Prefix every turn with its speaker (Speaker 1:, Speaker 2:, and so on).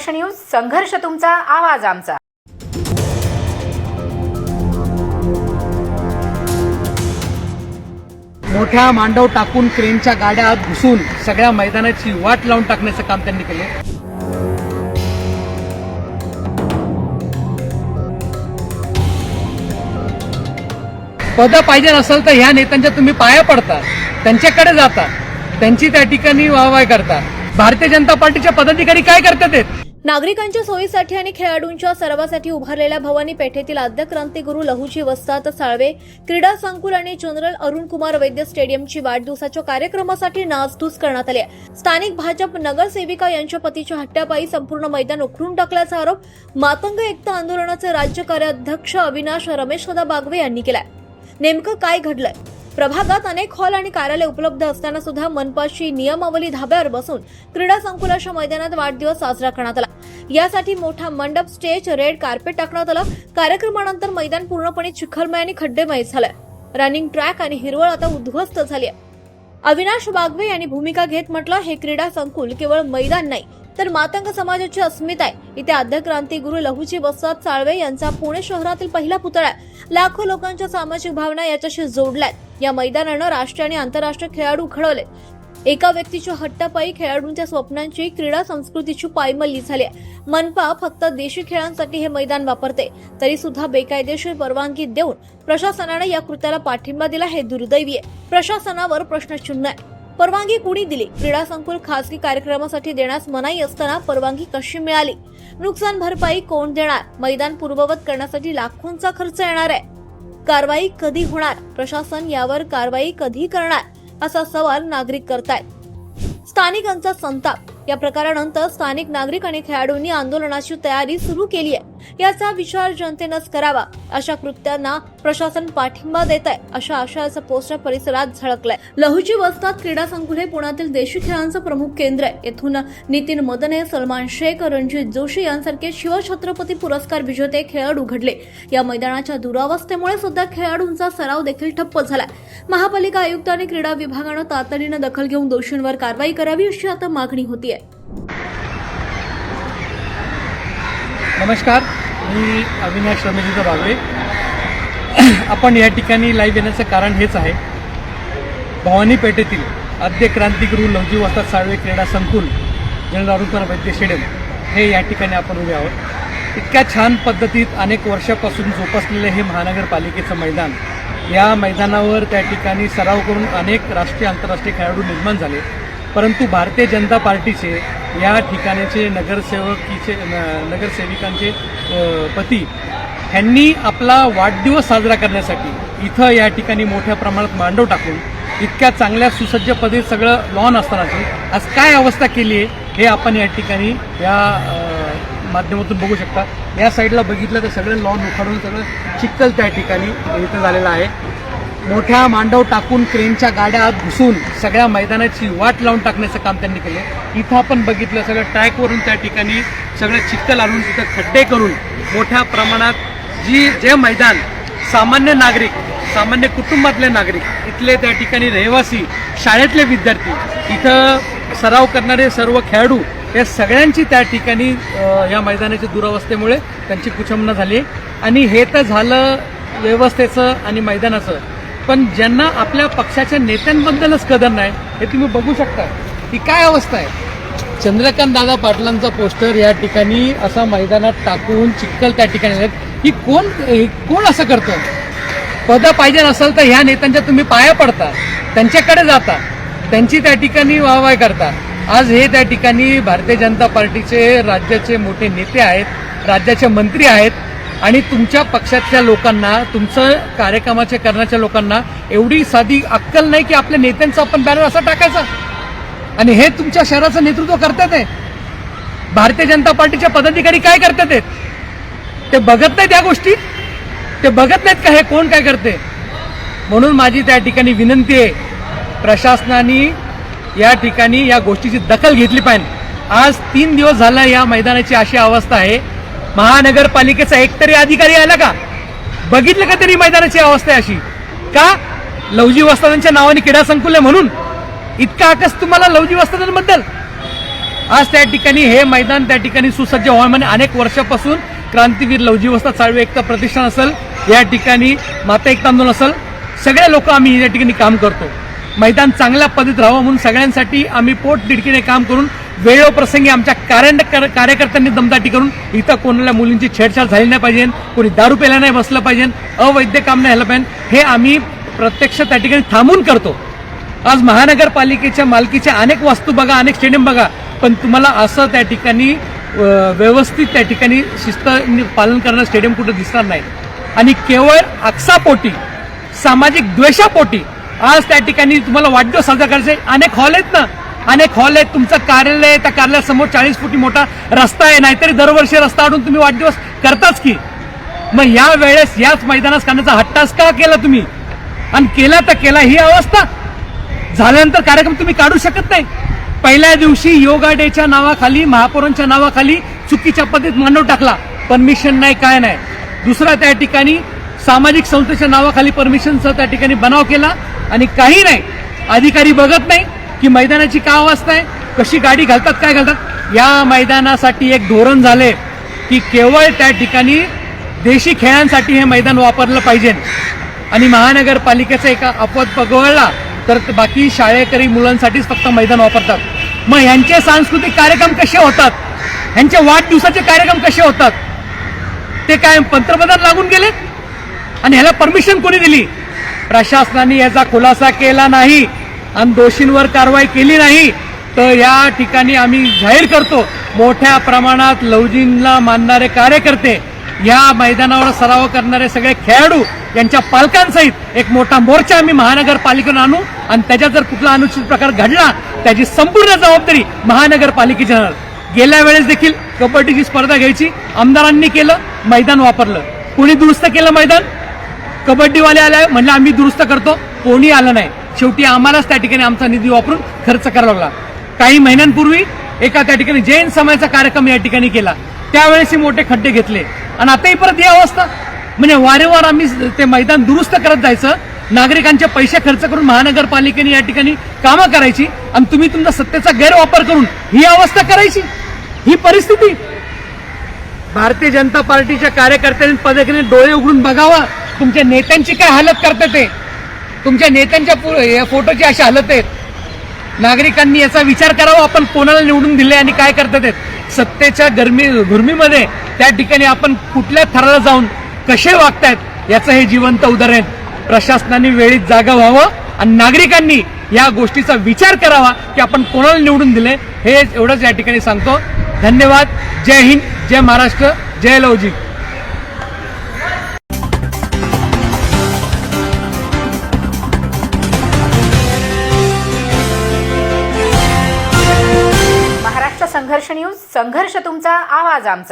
Speaker 1: Maharashtra news, संघर्ष तुमचा, आवाज आमचा।
Speaker 2: मोठ्या मांडव टाकून क्रेनच्या गाड्या आत घुसून सगळ्या मैदानाची वाट लावून टाकण्याचं काम त्यांनी केलं। पद पाहिजे नसेल तर ह्या नेत्यांच्या तुम्ही पाया पडता, त्यांच्याकडे जाता, त्यांची त्या ठिकाणी वाहवाही करता। भारतीय जनता पार्टीचे पदाधिकारी काय करतात ते?
Speaker 3: नागरिकांच्या सोयीसाठी आणि खेळाडूंच्या सरावासाठी उभारलेल्या भवानी पेठेतील आद्य क्रांतिगुरू लहुजी वस्ताद साळवे क्रीडा संकुल आणि जनरल अरुण कुमार वैद्य स्टेडियमची वाढदिवसाच्या कार्यक्रमासाठी नासधूस करण्यात आली आहे। स्थानिक भाजप नगरसेविका यांच्या पतीच्या हट्ट्यापायी संपूर्ण मैदान उखडून टाकल्याचा आरोप मातंग एकता आंदोलनाचे राज्य कार्याध्यक्ष अविनाश रमेशदा बागवे यांनी केलाय। नेमकं काय घडलंय? प्रभागात अनेक हॉल आणि कार्यालय उपलब्ध असताना सुद्धा मनपाची नियमावली धाब्यावर बसून क्रीडा संकुलाच्या मैदानात वाढदिवस साजरा करण्यात आला। यासाठी मोठा मंडप, स्टेज, रेड कार्पेट टाकण्यात आलं। कार्यक्रमानंतर मैदान पूर्णपणे चिखलमय आणि खड्डेमय झालंय। रनिंग ट्रॅक आणि हिरवळ आता उद्ध्वस्त झाली आहे। अविनाश बागवे यांनी भूमिका घेत म्हटलं, हे क्रीडा संकुल केवळ मैदान नाही तर मातंग समाजाची अस्मिता आहे। इथे आद्य क्रांतिगुरू लहुजी वस्ताद साळवे यांचा पुणे शहरातील पहिला पुतळा आहे। लाखो लोकांच्या सामाजिक भावना याच्याशी जोडल्यात। या मैदानानं राष्ट्रीय आणि आंतरराष्ट्रीय खेळाडू घडवले। एका व्यक्तीच्या हट्टापायी खेळाडूंच्या स्वप्नांची, क्रीडा संस्कृतीची पायमल्ली झाली आहे। मनपा फक्त देशी खेळांसाठी हे मैदान वापरते, तरी सुद्धा बेकायदेशीर परवानगी देऊन प्रशासनाने या कृत्याला पाठिंबा दिला, हे दुर्दैवी आहे। प्रशासनावर प्रश्नचिन्ह आहे। परवानगी कुणी दिली? क्रीडा संकुल खासगी कार्यक्रमासाठी देण्यास मनाई असताना परवानगी कशी मिळाली? नुकसान भरपाई कोण देणार? मैदान पूर्ववत करण्यासाठी लाखोंचा खर्च येणार आहे। कारवाई कधी होणार? प्रशासन यावर कारवाई कधी करणार असा सवाल नागरिक करतायत। स्थानिकांचा संताप। या प्रकारानंतर स्थानिक नागरिक आणि खेळाडूंनी आंदोलनाची तयारी सुरू केली आहे। याचा विचार जनतेनंच करावा। अशा कृत्यांना प्रशासन पाठिंबा देत आहे, अशा आशयाचं पोस्टर परिसरात झळकलंय। लहुजी वस्ताद क्रीडा संकुल हे पुण्यातील देशी खेळांचं प्रमुख केंद्र आहे। येथून नितीन मदने, सलमान शेख, रणजित जोशी यांसारखे शिवछत्रपती पुरस्कार विजेते खेळाडू घडले। या मैदानाच्या दुरावस्थेमुळे सुद्धा खेळाडूंचा सराव देखील ठप्प झालाय। महापालिका आयुक्त आणि क्रीडा विभागानं तातडीनं दखल घेऊन दोषींवर कारवाई करावी, अशी आता मागणी होतीये।
Speaker 2: नमस्कार, मी अविनाश रमेशदा बागवे। आपण या ठिकाणी लाईव्ह येण्याचं कारण हेच आहे, भवानी पेठेतील आद्य क्रांतिगुरू लहुजी वस्ताद साळवे क्रीडा संकुल, जनरल अरुण कुमार वैद्य स्टेडियम हे या ठिकाणी आपण उभे आहोत। इतक्या छान पद्धतीत अनेक वर्षापासून जोपासलेले हे महानगरपालिकेचं मैदान, या मैदानावर त्या ठिकाणी सराव करून अनेक राष्ट्रीय आंतरराष्ट्रीय खेळाडू निर्माण झाले। परंतु भारतीय जनता पार्टीचे या ठिकाणचे नगरसेविकांचे पती यांनी आपला वाढदिवस साजरा करण्यासाठी इथं या ठिकाणी मोठ्या प्रमाणात मांडव टाकून इतक्या चांगल्या सुसज्ज पद्धतीत सगळं लॉन असतानाची आज काय अवस्था केली आहे हे आपण या ठिकाणी या माध्यमातून बघू शकता। या साईडला बघितलं तर सगळं लॉन उखाडून सगळं चिखल त्या ठिकाणी इथं झालेलं आहे। मोठ्या मांडव टाकून क्रेनच्या गाड्या आत घुसून सगळ्या मैदानाची वाट लावून टाकण्याचं काम त्यांनी केलं। इथं आपण बघितलं सगळं ट्रॅकवरून त्या ठिकाणी सगळं चिखल आणून तिथं खड्डे करून मोठ्या प्रमाणात जे मैदान सामान्य नागरिक, सामान्य कुटुंबातले नागरिक, इथले त्या ठिकाणी रहिवासी, शाळेतले विद्यार्थी, इथं सराव करणारे सर्व खेळाडू, या सगळ्यांची त्या ठिकाणी या मैदानाच्या दुरावस्थेमुळे त्यांची कुचंबना झाली। आणि हे तर झालं व्यवस्थेचं आणि मैदानाचं, पण ज्यांना आपल्या पक्षाच्या नेत्यांबद्दलच कदर नाही हे तुम्ही बघू शकता की काय अवस्था आहे। चंद्रकांत दादा पाटलांचा पोस्टर या ठिकाणी असा मैदानात टाकून चिखल त्या ठिकाणी, ही कोण असं करतं? पद पाहिजे नसेल तर ह्या नेत्यांच्या तुम्ही पाया पडता, त्यांच्याकडे जाता, त्यांची त्या ठिकाणी वाहवाही करता। आज हे त्या ठिकाणी भारतीय जनता पार्टीचे राज्याचे मोठे नेते आहेत, राज्याचे मंत्री आहेत, आणि तुमच्या पक्षातल्या लोकांना, तुमचं कार्यक्रमाचे करण्याच्या लोकांना एवढी साधी अक्कल नाही की आपल्या नेत्यांचा आपण बॅनर असा टाकायचा। आणि हे तुमच्या शहराचं नेतृत्व करतात आहे। भारतीय जनता पार्टीचे पदाधिकारी काय करतात ते बघत नाहीत, या गोष्टी ते बघत नाहीत का हे कोण काय करते? म्हणून माझी त्या ठिकाणी विनंती आहे, प्रशासनाने या ठिकाणी या गोष्टीची दखल घेतली पाहिजे। आज 3 दिवस झाला या मैदानाची अशी अवस्था आहे। महानगरपालिकेचा एकतरी अधिकारी आला का? बघितलं का तरी मैदानाची अवस्था आहे अशी का? लहुजी वस्तादांच्या नावाने क्रीडा संकुल आहे म्हणून इतका आकस तुम्हाला लहुजी वस्तादांबद्दल? आज त्या ठिकाणी हे मैदान त्या ठिकाणी सुसज्ज व्हावं म्हणजे अनेक वर्षापासून क्रांतीवीर लवजी वस्ताद साळवे एकता प्रतिष्ठान असेल, या ठिकाणी माता एकता आंदोलन असेल, सगळे लोक आम्ही या ठिकाणी काम करतो. मैदान चांगल्या पद्धतीत राहावं म्हणून सगळ्यांसाठी आम्ही पोटतिडकीने काम करून वेळोप्रसंगी आमच्या कार्यकर्त्यांनी दमदाटी करून इथं कोणाला मुलींची छेडछाड झाली नाही पाहिजे, कोणी दारू प्यायला नाही बसलं पाहिजे, अवैध काम नाही झालं पाहिजे, हे आम्ही प्रत्यक्ष त्या ठिकाणी थांबून करतो. आज महानगरपालिकेच्या मालकीच्या अनेक वास्तू बघा, अनेक स्टेडियम बघा, पण तुम्हाला असं त्या ठिकाणी व्यवस्थित त्या ठिकाणी शिस्त पालन करणारं स्टेडियम कुठं दिसणार नाही. आणि केवळ आक्षापोटी, सामाजिक द्वेषापोटी आज त्या ठिकाणी तुम्हाला वाढदिवस साजरा करायचे. अनेक हॉल आहेत ना, अनेक हॉल आहेत, तुमचं कार्यालय आहे, त्या कार्यालयासमोर 40 फुटी मोठा रस्ता आहे, नाहीतरी दरवर्षी रस्ता अडून तुम्ही वाढदिवस करताच की. मग या वेळेस याच मैदानात करण्याचा हट्टाच का केला तुम्ही? आणि केला तर केला, ही अवस्था झाल्यानंतर कार्यक्रम तुम्ही काढू शकत नाही. पहिल्या दिवशी योगा डेच्या नावाखाली, महापौरांच्या नावाखाली चुकीच्या पद्धतीत मांडव टाकला, परमिशन नाही, काय नाही. दुसरा त्या ठिकाणी सामाजिक संस्थेच्या नावाखाली परमिशनचा त्या ठिकाणी बनाव केला आणि काही नाही. अधिकारी बघत नाही की मैदानाची काय अवस्था आहे, कशी गाडी घालतात, काय घालतात. या मैदानासाठी एक धोरण झाले की केवळ त्या ठिकाणी देशी खेळांसाठी हे मैदान वापरलं पाहिजे. आणि महानगरपालिकेचा एका अपवाद पगवळला तर बाकी शाळेकरी मुलांसाठीच फक्त मैदान वापरतात. मग ह्यांचे सांस्कृतिक कार्यक्रम कसे होतात, ह्यांचे वाढदिवसाचे कार्यक्रम कसे होतात? ते काय पंतप्रधान लागून गेले? आणि ह्याला परमिशन कोणी दिली? प्रशासनाने याचा खुलासा केला नाही आणि दोषींवर कारवाई केली नाही. तर या ठिकाणी आम्ही जाहीर करतो, मोठ्या प्रमाणात लवजींना मानणारे कार्यकर्ते, या मैदानावर सराव करणारे सगळे खेळाडू यांच्या पालकांसहित एक मोठा मोर्चा आम्ही महानगरपालिकेनं आणू आणि त्याच्यात जर कुठला अनुचित प्रकार घडला त्याची संपूर्ण जबाबदारी महानगरपालिकेची राहणार. गेल्या वेळेस देखील कबड्डीची स्पर्धा घ्यायची, आमदारांनी केलं, मैदान वापरलं. कोणी दुरुस्त केलं मैदान? कबड्डीवाले आले, म्हणलं आम्ही दुरुस्त करतो, कोणी आलं नाही. शेवटी आम्हालाच त्या ठिकाणी आमचा निधी वापरून खर्च करावा लागला. काही महिन्यांपूर्वी एका त्या ठिकाणी जैन समाजाचा कार्यक्रम या ठिकाणी केला, त्यावेळेस मोठे खड्डे घेतले आणि आताही परत ही अवस्था. म्हणजे वारंवार आम्ही ते मैदान दुरुस्त करत जायचं, नागरिकांचे पैसे खर्च करून महानगरपालिकेने या ठिकाणी कामं करायची आणि तुम्ही तुमचा सत्तेचा गैरवापर करून ही अवस्था करायची, ही परिस्थिती. भारतीय जनता पार्टीच्या कार्यकर्त्यांनी पदाधिकाऱ्यांनी डोळे उघडून बघावा, तुमच्या नेत्यांची काय हालत करते ते. तुमच्या नेत्यांच्या फोटोची अशी हालत आहेत. नागरिकांनी याचा विचार करावा, आपण कोणाला निवडून दिले आणि काय करतात ते. सत्तेच्या घुर्मीमध्ये त्या ठिकाणी आपण कुठल्या थराला जाऊन कसे वागतायत याचं हे जिवंत उदाहरण. प्रशासनाने वेळीच जागा व्हावं आणि नागरिकांनी या गोष्टीचा विचार करावा की आपण कोणाला निवडून दिले. हे एवढंच या ठिकाणी सांगतो. धन्यवाद. जय हिंद, जय महाराष्ट्र, जय लवजी.
Speaker 1: महाराष्ट्र संघर्ष न्यूज, संघर्ष तुमचा, आवाज आमचा.